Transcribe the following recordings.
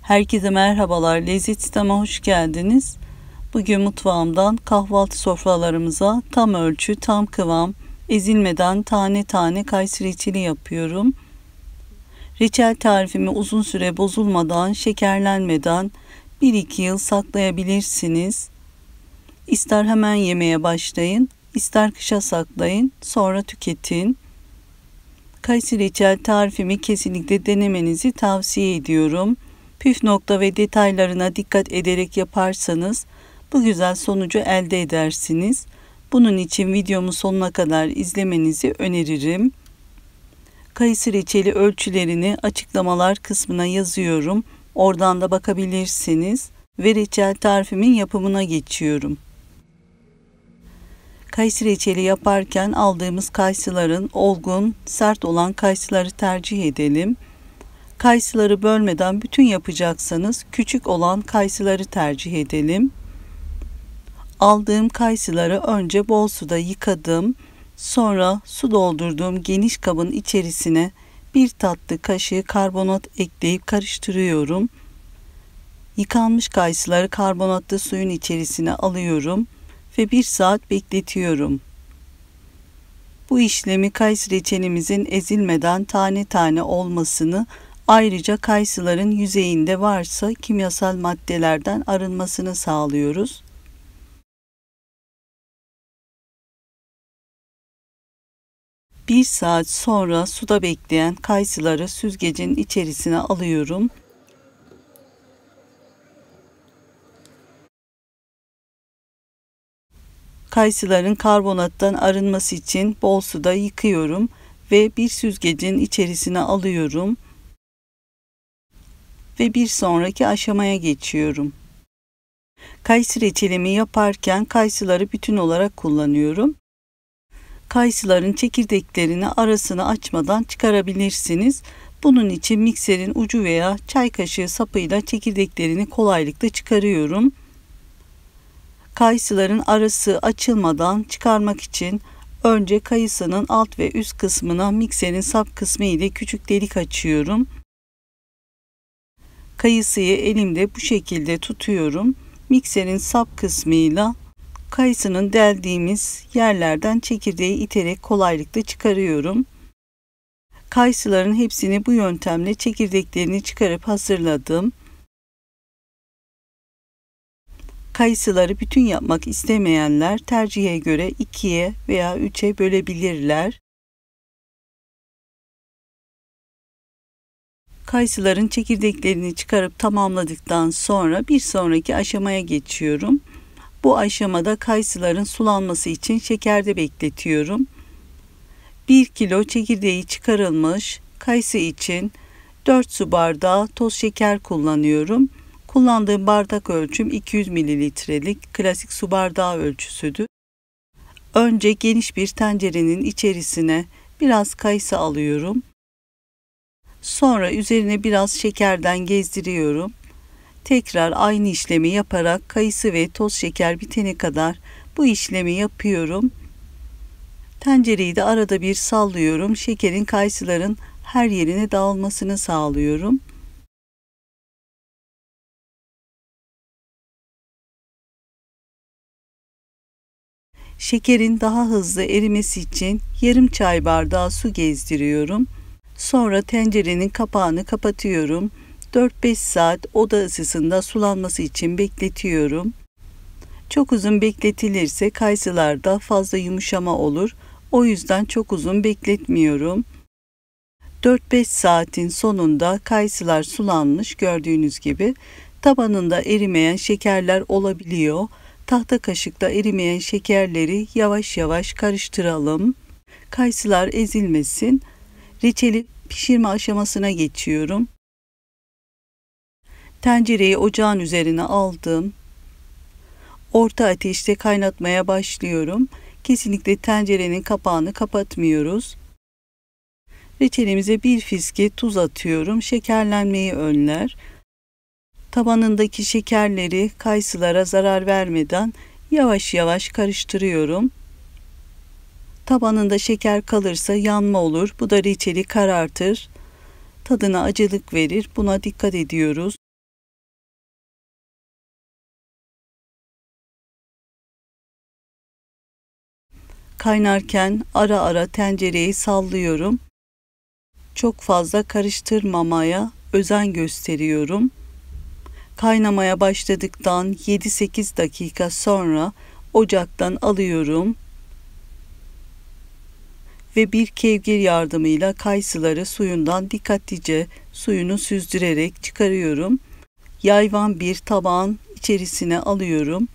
Herkese merhabalar, Lezzet Sistem'e hoş geldiniz. Bugün mutfağımdan kahvaltı sofralarımıza tam ölçü, tam kıvam, ezilmeden tane tane kayısı reçeli yapıyorum. Reçel tarifimi uzun süre bozulmadan, şekerlenmeden 1-2 yıl saklayabilirsiniz. İster hemen yemeye başlayın, ister kışa saklayın, sonra tüketin. Kayısı reçel tarifimi kesinlikle denemenizi tavsiye ediyorum. Püf nokta ve detaylarına dikkat ederek yaparsanız bu güzel sonucu elde edersiniz. Bunun için videomu sonuna kadar izlemenizi öneririm. Kayısı reçeli ölçülerini açıklamalar kısmına yazıyorum. Oradan da bakabilirsiniz. Ve reçel tarifimin yapımına geçiyorum. Kayısı reçeli yaparken aldığımız kayısıların olgun, sert olan kayısıları tercih edelim. Kayısıları bölmeden bütün yapacaksanız küçük olan kayısıları tercih edelim. Aldığım kayısıları önce bol suda yıkadım. Sonra su doldurduğum geniş kabın içerisine 1 tatlı kaşığı karbonat ekleyip karıştırıyorum. Yıkanmış kayısıları karbonatlı suyun içerisine alıyorum ve 1 saat bekletiyorum. Bu işlemi kayısı reçelimizin ezilmeden tane tane olmasını, ayrıca kayısıların yüzeyinde varsa kimyasal maddelerden arınmasını sağlıyoruz. Bir saat sonra suda bekleyen kayısıları süzgecin içerisine alıyorum. Kayısıların karbonattan arınması için bol suda yıkıyorum ve bir süzgecin içerisine alıyorum. Ve bir sonraki aşamaya geçiyorum. Kayısı reçelimi yaparken kayısıları bütün olarak kullanıyorum. Kayısıların çekirdeklerini arasını açmadan çıkarabilirsiniz. Bunun için mikserin ucu veya çay kaşığı sapıyla çekirdeklerini kolaylıkla çıkarıyorum. Kayısıların arası açılmadan çıkarmak için önce kayısının alt ve üst kısmına mikserin sap kısmı ile küçük delik açıyorum. Kayısıyı elimde bu şekilde tutuyorum. Mikserin sap kısmıyla kayısının deldiğimiz yerlerden çekirdeği iterek kolaylıkla çıkarıyorum. Kayısıların hepsini bu yöntemle çekirdeklerini çıkarıp hazırladım. Kayısıları bütün yapmak istemeyenler tercihe göre 2'ye veya 3'e bölebilirler. Kayısıların çekirdeklerini çıkarıp tamamladıktan sonra bir sonraki aşamaya geçiyorum. Bu aşamada kayısıların sulanması için şekerde bekletiyorum. 1 kilo çekirdeği çıkarılmış kayısı için 4 su bardağı toz şeker kullanıyorum. Kullandığım bardak ölçüm 200 mililitrelik klasik su bardağı ölçüsüdür. Önce geniş bir tencerenin içerisine biraz kayısı alıyorum. Sonra üzerine biraz şekerden gezdiriyorum. Tekrar aynı işlemi yaparak kayısı ve toz şeker bitene kadar bu işlemi yapıyorum. Tencereyi de arada bir sallıyorum. Şekerin kayısıların her yerine dağılmasını sağlıyorum. Şekerin daha hızlı erimesi için yarım çay bardağı su gezdiriyorum. Sonra tencerenin kapağını kapatıyorum. 4-5 saat oda ısısında sulanması için bekletiyorum. Çok uzun bekletilirse kayısılarda fazla yumuşama olur. O yüzden çok uzun bekletmiyorum. 4-5 saatin sonunda kayısılar sulanmış, gördüğünüz gibi. Tabanında erimeyen şekerler olabiliyor. Tahta kaşıkla erimeyen şekerleri yavaş yavaş karıştıralım. Kayısılar ezilmesin. Reçeli pişirme aşamasına geçiyorum. Tencereyi ocağın üzerine aldım. Orta ateşte kaynatmaya başlıyorum. Kesinlikle tencerenin kapağını kapatmıyoruz. Reçelimize bir fiske tuz atıyorum. Şekerlenmeyi önler. Tabanındaki şekerleri kayısılara zarar vermeden yavaş yavaş karıştırıyorum. Tabanında şeker kalırsa yanma olur. Bu da reçeli karartır. Tadına acılık verir. Buna dikkat ediyoruz. Kaynarken ara ara tencereyi sallıyorum. Çok fazla karıştırmamaya özen gösteriyorum. Kaynamaya başladıktan 7-8 dakika sonra ocaktan alıyorum ve bir kevgir yardımıyla kayısıları suyundan dikkatlice suyunu süzdürerek çıkarıyorum. Yayvan bir tabağın içerisine alıyorum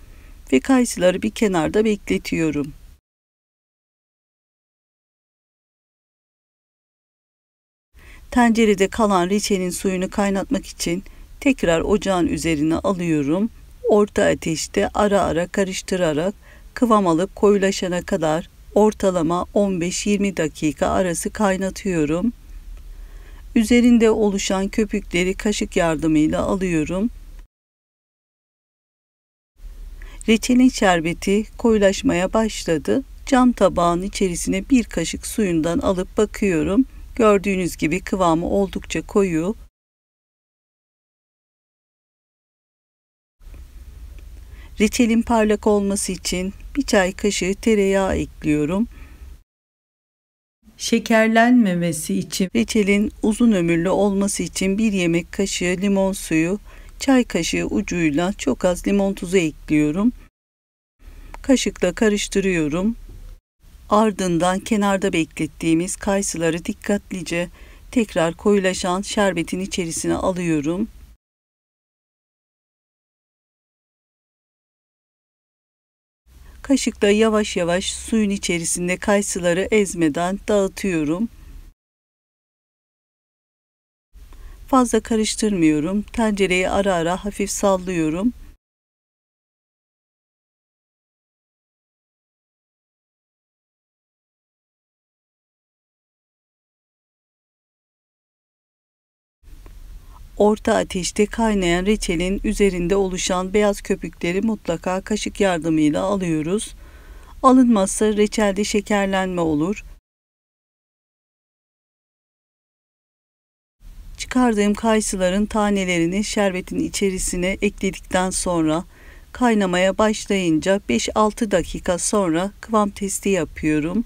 ve kayısıları bir kenarda bekletiyorum. Tencerede kalan reçelin suyunu kaynatmak için tekrar ocağın üzerine alıyorum. Orta ateşte ara ara karıştırarak kıvam alıp koyulaşana kadar ortalama 15-20 dakika arası kaynatıyorum. Üzerinde oluşan köpükleri kaşık yardımıyla alıyorum. Reçelin şerbeti koyulaşmaya başladı. Cam tabağın içerisine bir kaşık suyundan alıp bakıyorum. Gördüğünüz gibi kıvamı oldukça koyu. Reçelin parlak olması için bir çay kaşığı tereyağı ekliyorum. Şekerlenmemesi için reçelin uzun ömürlü olması için bir yemek kaşığı limon suyu, çay kaşığı ucuyla çok az limon tuzu ekliyorum. Kaşıkla karıştırıyorum. Ardından kenarda beklettiğimiz kayısıları dikkatlice tekrar koyulaşan şerbetin içerisine alıyorum. Kaşıkla yavaş yavaş suyun içerisinde kayısıları ezmeden dağıtıyorum. Fazla karıştırmıyorum. Tencereyi ara ara hafif sallıyorum. Orta ateşte kaynayan reçelin üzerinde oluşan beyaz köpükleri mutlaka kaşık yardımıyla alıyoruz. Alınmazsa reçelde şekerlenme olur. Çıkardığım kayısıların tanelerini şerbetin içerisine ekledikten sonra kaynamaya başlayınca 5-6 dakika sonra kıvam testi yapıyorum.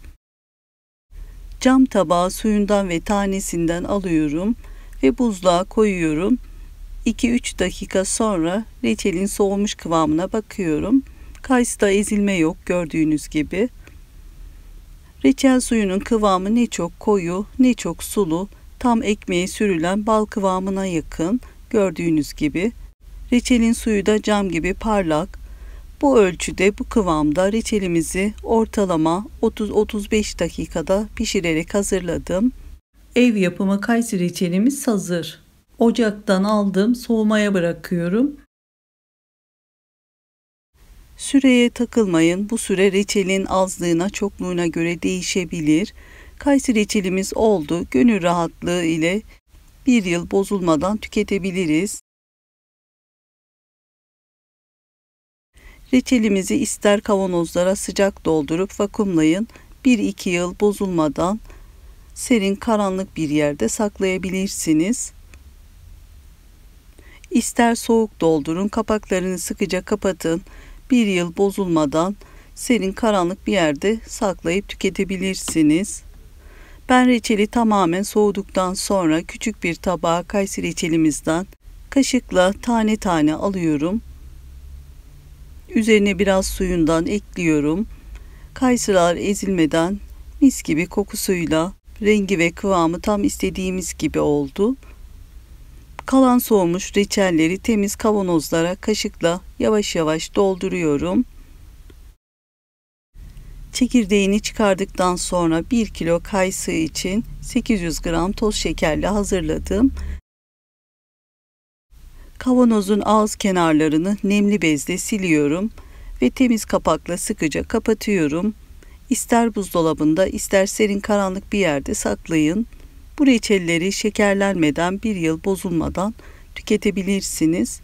Cam tabağı suyundan ve tanesinden alıyorum ve buzluğa koyuyorum. 2-3 dakika sonra reçelin soğumuş kıvamına bakıyorum. Kayısıda ezilme yok gördüğünüz gibi. Reçel suyunun kıvamı ne çok koyu ne çok sulu, tam ekmeğe sürülen bal kıvamına yakın gördüğünüz gibi. Reçelin suyu da cam gibi parlak. Bu ölçüde bu kıvamda reçelimizi ortalama 30-35 dakikada pişirerek hazırladım. Ev yapımı kayısı reçelimiz hazır. Ocaktan aldım, soğumaya bırakıyorum. Süreye takılmayın. Bu süre reçelin azlığına, çokluğuna göre değişebilir. Kayısı reçelimiz oldu. Gönül rahatlığı ile bir yıl bozulmadan tüketebiliriz. Reçelimizi ister kavanozlara sıcak doldurup vakumlayın. 1-2 yıl bozulmadan serin karanlık bir yerde saklayabilirsiniz. İster soğuk doldurun, kapaklarını sıkıca kapatın. 1 yıl bozulmadan serin karanlık bir yerde saklayıp tüketebilirsiniz. Ben reçeli tamamen soğuduktan sonra küçük bir tabağa kayısı reçelimizden kaşıkla tane tane alıyorum. Üzerine biraz suyundan ekliyorum. Kayısılar ezilmeden mis gibi kokusuyla rengi ve kıvamı tam istediğimiz gibi oldu. Kalan soğumuş reçelleri temiz kavanozlara kaşıkla yavaş yavaş dolduruyorum. Çekirdeğini çıkardıktan sonra 1 kilo kayısı için 800 gram toz şekerle hazırladım. Kavanozun ağız kenarlarını nemli bezle siliyorum ve temiz kapakla sıkıca kapatıyorum. İster buzdolabında ister serin karanlık bir yerde saklayın. Bu reçelleri şekerlenmeden 1 yıl bozulmadan tüketebilirsiniz.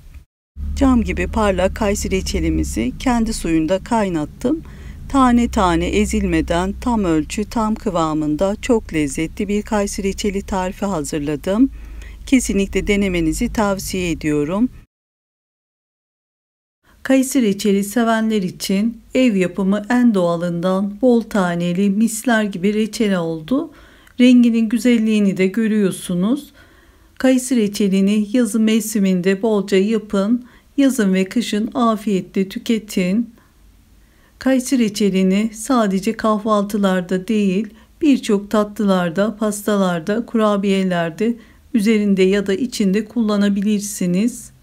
Cam gibi parlak kayısı reçelimizi kendi suyunda kaynattım. Tane tane ezilmeden tam ölçü tam kıvamında çok lezzetli bir kayısı reçeli tarifi hazırladım. Kesinlikle denemenizi tavsiye ediyorum. Kayısı reçeli sevenler için ev yapımı en doğalından bol taneli misler gibi reçel oldu. Renginin güzelliğini de görüyorsunuz. Kayısı reçelini yazın mevsiminde bolca yapın. Yazın ve kışın afiyetle tüketin. Kayısı reçelini sadece kahvaltılarda değil, birçok tatlılarda, pastalarda, kurabiyelerde üzerinde ya da içinde kullanabilirsiniz.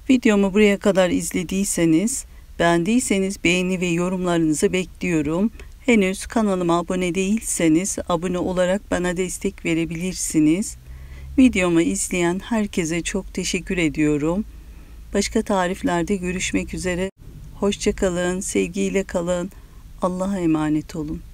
Videomu buraya kadar izlediyseniz, beğendiyseniz beğeni ve yorumlarınızı bekliyorum. Henüz kanalıma abone değilseniz abone olarak bana destek verebilirsiniz. Videomu izleyen herkese çok teşekkür ediyorum. Başka tariflerde görüşmek üzere. Hoşça kalın, sevgiyle kalın. Allah'a emanet olun.